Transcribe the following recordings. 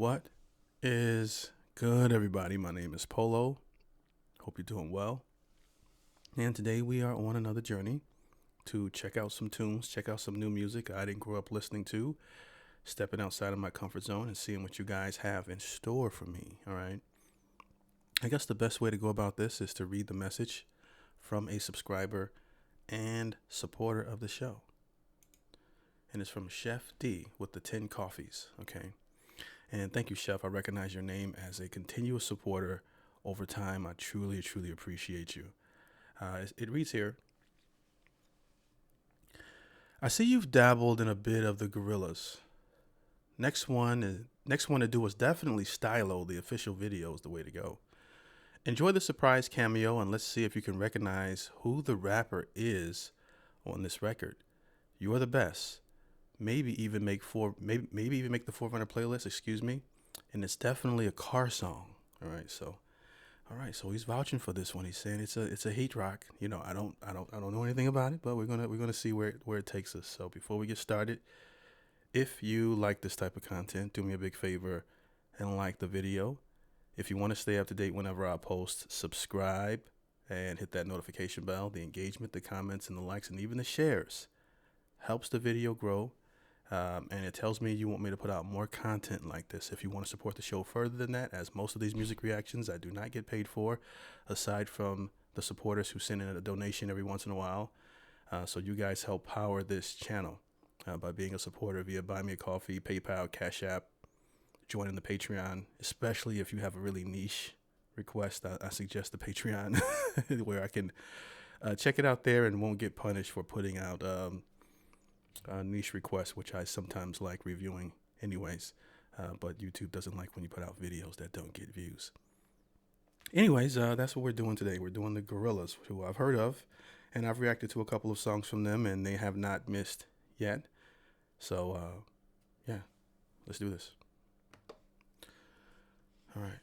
What is good, everybody? My name is Polo. Hope you're doing well. And today we are on another journey to check out some tunes, check out some new music I didn't grow up listening to, stepping outside of my comfort zone and seeing what you guys have in store for me, all right? I guess the best way to go about this is to read the message from a subscriber and supporter of the show. And it's from Chef D with the 10 coffees, okay? And thank you, Chef. I recognize your name as a continuous supporter over time. I truly, truly appreciate you. It reads here, I see you've dabbled in a bit of the Gorillaz. Next one to do is definitely Stylo. The official video is the way to go. Enjoy the surprise cameo, and let's see if you can recognize who the rapper is on this record. You are the best. Maybe even make the Forerunner playlist, excuse me. And it's definitely a car song. All right, so he's vouching for this one. He's saying it's a heat rock. You know, I don't know anything about it, but we're gonna see where it takes us. So before we get started, if you like this type of content, do me a big favor and like the video. If you want to stay up to date whenever I post, subscribe and hit that notification bell. The engagement, the comments, and the likes, and even the shares helps the video grow. And it tells me you want me to put out more content like this. If you want to support the show further than that, as most of these music reactions I do not get paid for, aside from the supporters who send in a donation every once in a while. So you guys help power this channel by being a supporter via Buy Me a Coffee, PayPal, Cash App, joining the Patreon, especially if you have a really niche request. I suggest the Patreon where I can check it out there and won't get punished for putting out niche requests, which I sometimes like reviewing anyways, but YouTube doesn't like when you put out videos that don't get views. Anyways, that's what we're doing today. We're doing the Gorillaz, who I've heard of, and I've reacted to a couple of songs from them, and they have not missed yet. So, yeah, let's do this. All right.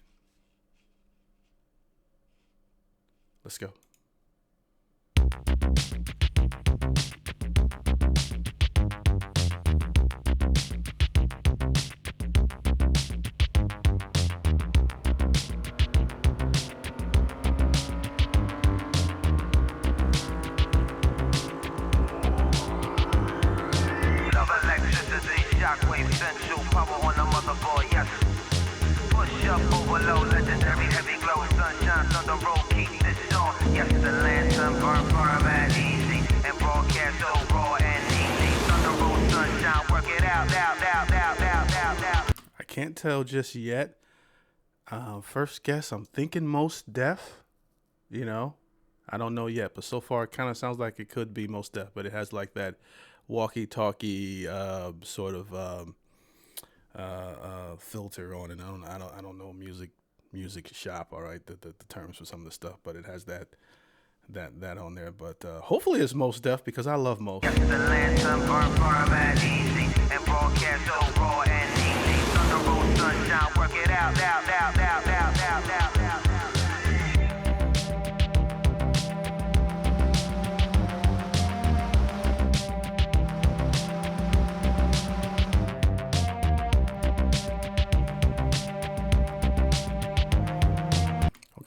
Let's go. Shockwave central power on the motherboard, yes. Push up, overload, legendary, heavy glow, sunshine, thunder roll, keep this on. Yes, the lantern burn firm and easy, and broadcast so raw and easy. Thunder roll, sunshine, work it out. I can't tell just yet. First guess, I'm thinking most def. You know, I don't know yet, but so far it kind of sounds like it could be most def, but it has like that walkie-talkie sort of filter on it. I don't know music shop, all right, the terms for some of the stuff, but it has that on there. But hopefully it's most def because I love most. Yes, the lantern burn firm and easy, and broadcast so raw and easy. Thunder roll, sunshine, work it out.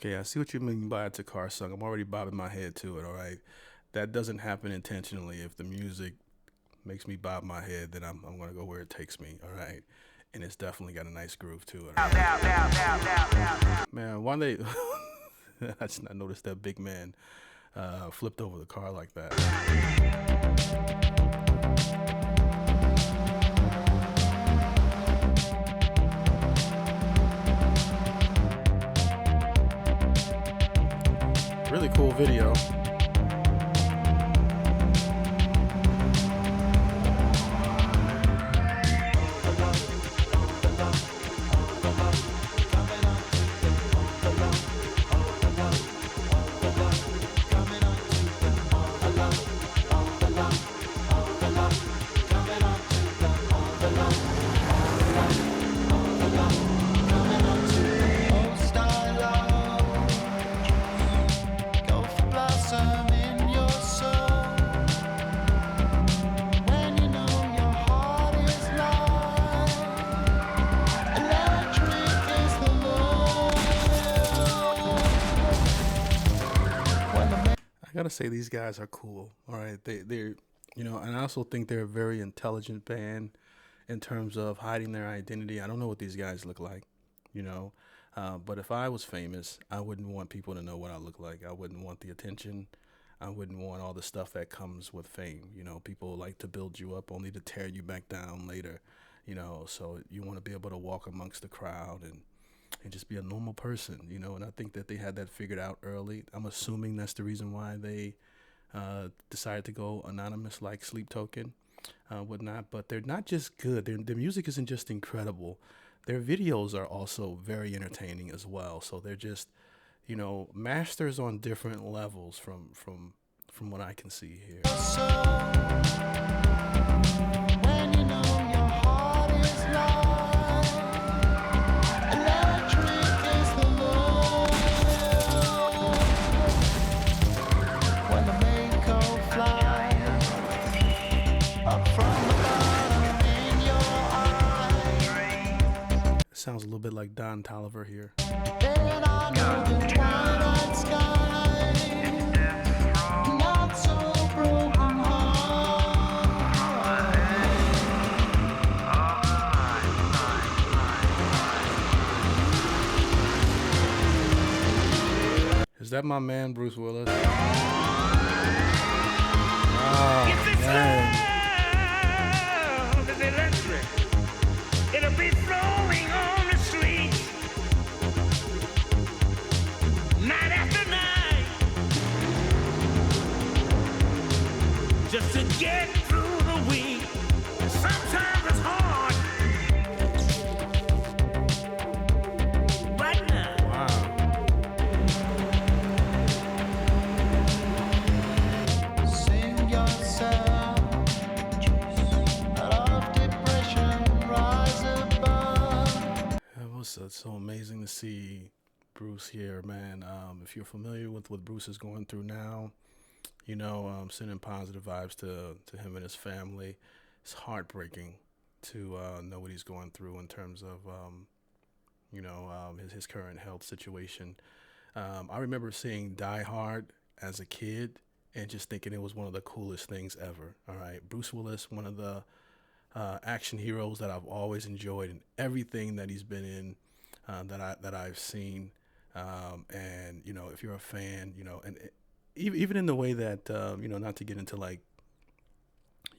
Okay, I see what you mean by it's a car song. I'm already bobbing my head to it, all right? That doesn't happen intentionally. If the music makes me bob my head, then I'm going to go where it takes me, all right? And it's definitely got a nice groove to it. Right? Man, why they... I just not noticed that big man flipped over the car like that. Really cool video. gotta say these guys are cool. All right, they're and I also think they're a very intelligent band in terms of hiding their identity. I don't know what these guys look like, you know, but if I was famous, I wouldn't want people to know what I look like. I wouldn't want the attention. I wouldn't want all the stuff that comes with fame. You know, people like to build you up only to tear you back down later. You know, so you want to be able to walk amongst the crowd and just be a normal person, you know. And I think that they had that figured out early. I'm assuming that's the reason why they decided to go anonymous, like Sleep Token, whatnot. But they're not just good. Their music isn't just incredible. Their videos are also very entertaining as well. So they're just, masters on different levels from what I can see here. When you know your heart is lost, electric is the love. When the mako flies up from the bottom in your eye. Sounds a little bit like Don Toliver here. Then I know the twilight sky. Not so broken heart. Is that my man, Bruce Willis? Oh, man. It's electric. It'll be flowing on the streets night after night, just to get through the week. Sometimes it's hard. Right now. Wow. Sing yourself out of depression, rise above. It was so amazing to see Bruce here, man. If you're familiar with what Bruce is going through now, sending positive vibes to him and his family. It's heartbreaking to know what he's going through in terms of, his current health situation. I remember seeing Die Hard as a kid and just thinking it was one of the coolest things ever. All right, Bruce Willis, one of the action heroes that I've always enjoyed in everything that he's been in, that I've seen. And if you're a fan, and even in the way that not to get into like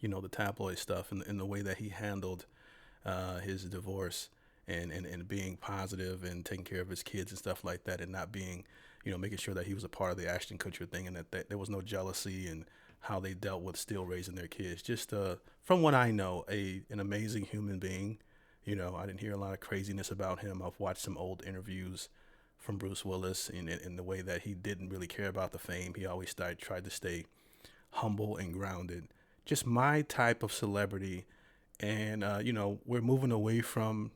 the tabloid stuff, and in the way that he handled his divorce and being positive and taking care of his kids and stuff like that, and not being making sure that he was a part of the Ashton Kutcher thing, and that there was no jealousy, and how they dealt with still raising their kids. Just from what I know, an amazing human being. I didn't hear a lot of craziness about him. I've watched some old interviews from Bruce Willis in the way that he didn't really care about the fame. He always tried to stay humble and grounded. Just my type of celebrity. And, we're moving away from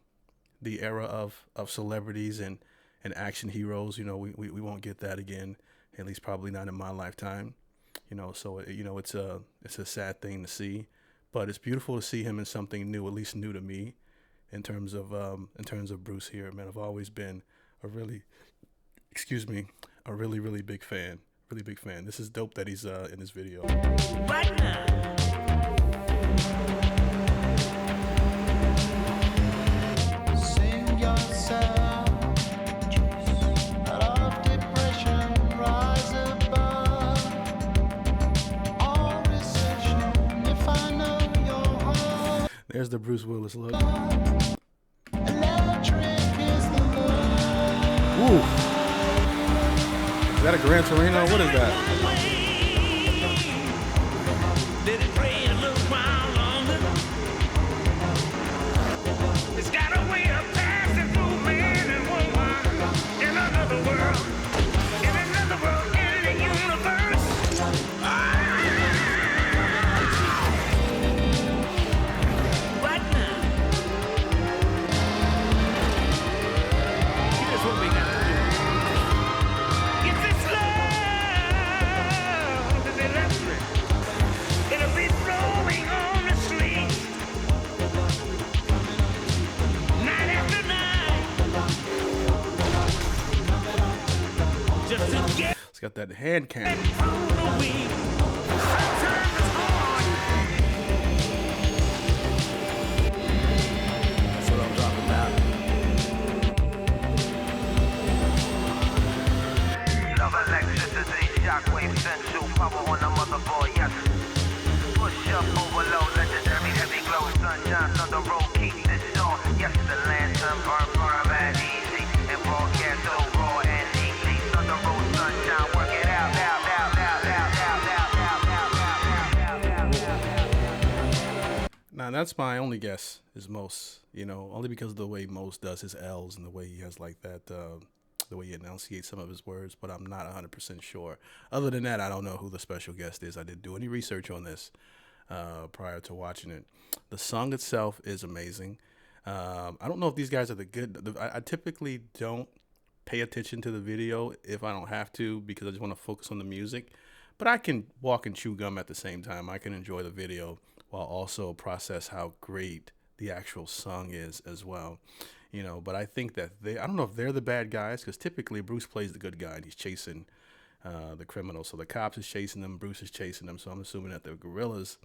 the era of celebrities and action heroes. We won't get that again, at least probably not in my lifetime. So, it's a sad thing to see, but it's beautiful to see him in something new, at least new to me, in terms of Bruce here, man. I've always been a really big fan. Really big fan. This is dope that he's in this video. Right now. Sing yourself out of depression, rise above. All recession, if I know your heart. There's the Bruce Willis look. Electric is the love. Ooh. Is that a Gran Torino? What is that? Let it rain a little while longer. It's got a way of passing through man and woman in another world, in the universe. Right now. Here's what we got to do. If it's love It's got that hand cannon. That's what I'm talking about. Love electricity, shockwave, sensual power on the motherboard, yes. Push up, overload, legendary, heavy glow, sunshine, thunder roll, keep this on. Yes, the lantern burn, bad, easy, and broadcast so raw and easy. Thunder roll, sunshine, work it out, Now that's my only guess is Mos, only because of the way Mos does his L's and the way he has like that, the way he enunciates some of his words, but I'm not 100% sure. Other than that, I don't know who the special guest is. I didn't do any research on this prior to watching it. The song itself is amazing. I don't know if these guys are I typically don't pay attention to the video if I don't have to, because I just want to focus on the music. But I can walk and chew gum at the same time. I can enjoy the video while also process how great the actual song is as well. But I think that I don't know if they're the bad guys, because typically Bruce plays the good guy and he's chasing the criminal. So the cops is chasing them, Bruce is chasing them. So I'm assuming that the Gorillaz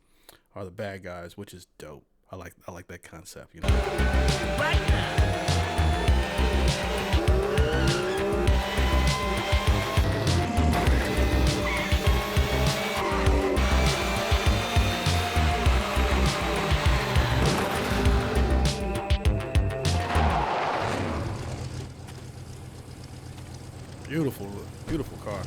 are the bad guys, which is dope. I like that concept, Beautiful, beautiful car.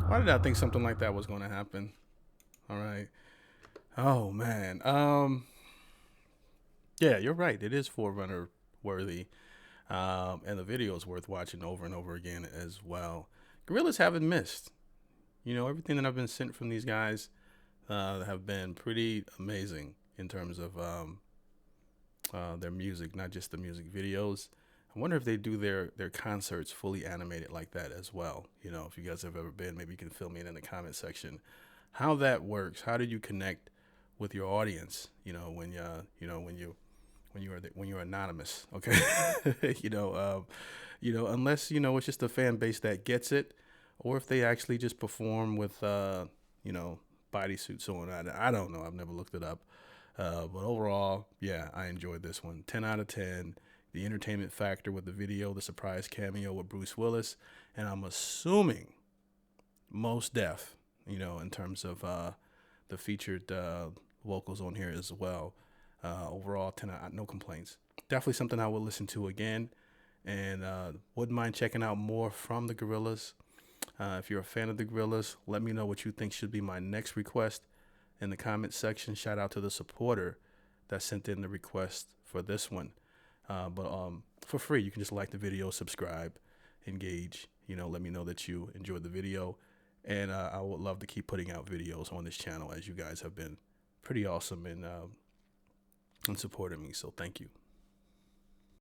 Why did I think something like that was going to happen? All right. Oh man. Yeah, you're right. It is Forerunner worthy. And the video is worth watching over and over again as well. Gorillaz haven't missed. Everything that I've been sent from these guys have been pretty amazing in terms of their music, not just the music videos. I wonder if they do their concerts fully animated like that as well. If you guys have ever been, maybe you can fill me in the comment section how that works. How do you connect with your audience? When you're anonymous, okay? Unless it's just a fan base that gets it, or if they actually just perform with bodysuits on. I don't know. I've never looked it up. But overall, yeah, I enjoyed this one. 10 out of 10. The entertainment factor with the video, the surprise cameo with Bruce Willis, and I'm assuming Mos Def, in terms of the featured vocals on here as well. Overall, 10 out, no complaints. Definitely something I will listen to again, and wouldn't mind checking out more from the Gorillaz. If you're a fan of the Gorillaz, let me know what you think should be my next request in the comment section. Shout out to the supporter that sent in the request for this one. But for free, you can just like the video, subscribe, engage, let me know that you enjoyed the video. And I would love to keep putting out videos on this channel, as you guys have been pretty awesome in supporting me. So thank you.